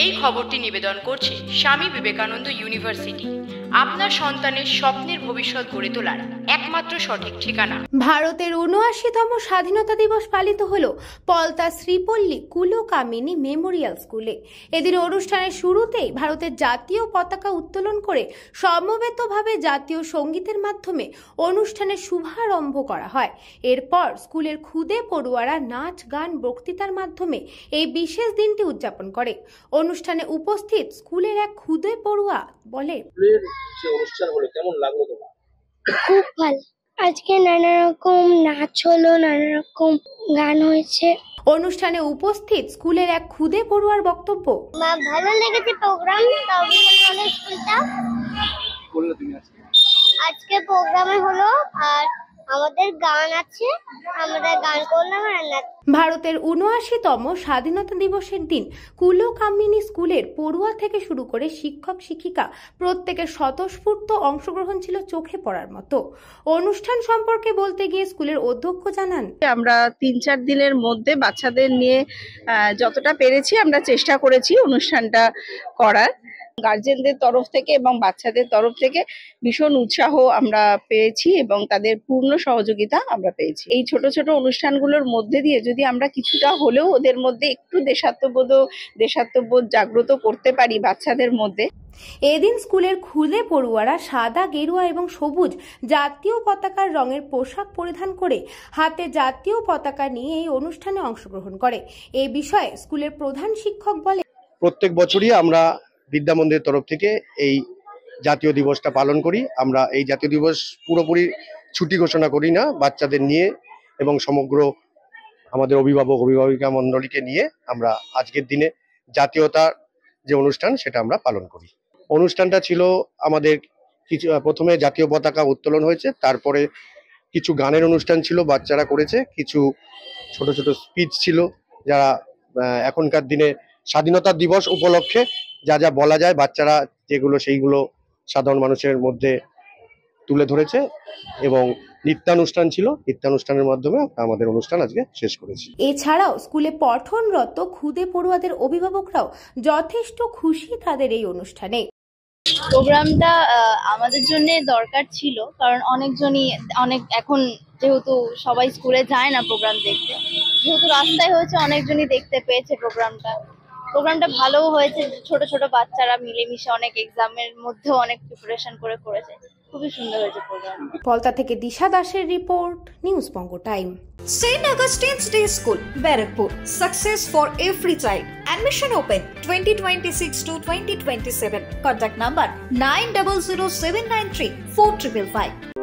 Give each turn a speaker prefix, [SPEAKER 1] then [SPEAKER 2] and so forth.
[SPEAKER 1] এই খবরটি নিবেদন করছে স্বামী বিবেকানন্দ ইউনিভার্সিটি, আপনার সন্তানের স্বপ্নের ভবিষ্যৎ গড়ে তোলার একমাত্র সঠিক ঠিকানা।
[SPEAKER 2] ভারতের ৭৯তম স্বাধীনতা দিবস পালিত হলো পলতা শ্রীপল্লী কুলকামিনী মেমোরিয়াল স্কুলে। এদিন অনুষ্ঠানের শুরুতেই ভারতের জাতীয় পতাকা উত্তোলন করে সমবেতভাবে জাতীয় সঙ্গীতের মাধ্যমে অনুষ্ঠানের শুভারম্ভ করা হয়। এরপর স্কুলের ক্ষুদে পড়ুয়ারা নাচ, গান, বক্তৃতার মাধ্যমে এই বিশেষ দিনটি উদযাপন করে। অনুষ্ঠানে উপস্থিত স্কুলের এক ক্ষুদে পড়ুয়া বলে,
[SPEAKER 3] অনুষ্ঠান হলো কেমন লাগলো তোমার?
[SPEAKER 4] খুব ভালো। আজকে নানা রকম নাচ হলো, নানা রকম গান হয়েছে।
[SPEAKER 2] অনুষ্ঠানে উপস্থিত স্কুলের এক ক্ষুদে পড়ুয়ার বক্তব্য,
[SPEAKER 4] ভালো লেগেছে প্রোগ্রাম। স্কুলটা আজকে প্রোগ্রামে হলো আর আমাদের গান আছে, আমরা গান করলাম আর নাচ।
[SPEAKER 2] ভারতের ৭৯তম স্বাধীনতা দিবসের দিন কুলকামিনী স্কুলের পড়ুয়া থেকে শুরু করে শিক্ষক শিক্ষিকা প্রত্যেকের স্বতঃস্ফূর্ত অংশগ্রহণ ছিল চোখে পড়ার মতো। অনুষ্ঠান সম্পর্কে বলতে গিয়ে স্কুলের অধ্যক্ষ জানান,
[SPEAKER 5] আমরা ৩-৪ দিনের মধ্যে বাচ্চাদের নিয়ে যতটা পেরেছি আমরা চেষ্টা করেছি অনুষ্ঠানটা করার। গার্জেনদের তরফ থেকে এবং বাচ্চাদের তরফ থেকে ভীষণ উৎসাহ আমরা পেয়েছি এবং তাদের পূর্ণ সহযোগিতা আমরা পেয়েছি। এই ছোট ছোট অনুষ্ঠানগুলোর মধ্যে দিয়ে যদি আমরা কিছুটা হলেও ওদের মধ্যে একটু দেশাত্মবোধ জাগ্রত করতে পারি বাচ্চাদের মধ্যে।
[SPEAKER 2] এদিন স্কুলের ক্ষুদে পড়ুয়ারা সাদা, গেরুয়া এবং সবুজ জাতীয় পতাকার রঙের পোশাক পরিধান করে হাতে জাতীয় পতাকা নিয়ে এই অনুষ্ঠানে অংশগ্রহণ করে। এই বিষয়ে স্কুলের প্রধান শিক্ষক বলে,
[SPEAKER 6] প্রত্যেক বছরই আমরা বিদ্যা মন্দিরের তরফ থেকে এই জাতীয় দিবসটা পালন করি। আমরা এই জাতীয় দিবস পুরোপুরি ছুটি ঘোষণা করি না, বাচ্চাদের নিয়ে এবং সমগ্র আমাদের অভিভাবিকা মণ্ডলীকে নিয়ে আমরা আজকের দিনে জাতীয়তার যে অনুষ্ঠান সেটা আমরা পালন করি। অনুষ্ঠানটা ছিল আমাদের কিছু, প্রথমে জাতীয় পতাকা উত্তোলন হয়েছে, তারপরে কিছু গানের অনুষ্ঠান ছিল বাচ্চারা করেছে, কিছু ছোট ছোট স্পিচ ছিল যারা এখনকার দিনে স্বাধীনতা দিবস উপলক্ষে যা যা বলা যায় বাচ্চারা যেগুলো সেইগুলো সাধারণ মানুষের মধ্যে তুলে ধরেছে এবং নৃত্যানুষ্ঠান ছিল। নৃত্যানুষ্ঠানের মাধ্যমে আমাদের অনুষ্ঠান আজকে শেষ করেছি।
[SPEAKER 2] এছাড়াও স্কুলে পঠনরত ক্ষুদে পড়ুয়াদের অভিভাবকরাও যথেষ্ট খুশি তাদের এই অনুষ্ঠানে।
[SPEAKER 7] প্রোগ্রামটা আমাদের জন্য দরকার ছিল, কারণ এখন যেহেতু সবাই স্কুলে যায় না প্রোগ্রাম দেখতে, যেহেতু রাস্তায় হয়েছে অনেকজনই দেখতে পেয়েছে প্রোগ্রামটা ভালোও হয়েছে। ছোট ছোট বাচ্চারা মিলেমিশে অনেক এক্সামের মধ্যেও অনেক প্রিপারেশন করেছে। খুবই সুন্দর হয়েছে প্রোগ্রাম।
[SPEAKER 2] পলতা থেকে দিশা দাসের report, news Banga time.
[SPEAKER 8] St. Augustine's Day School, Barakpur. Success for every child. Admission open 2026 to 2027. Contact number 900793 4555.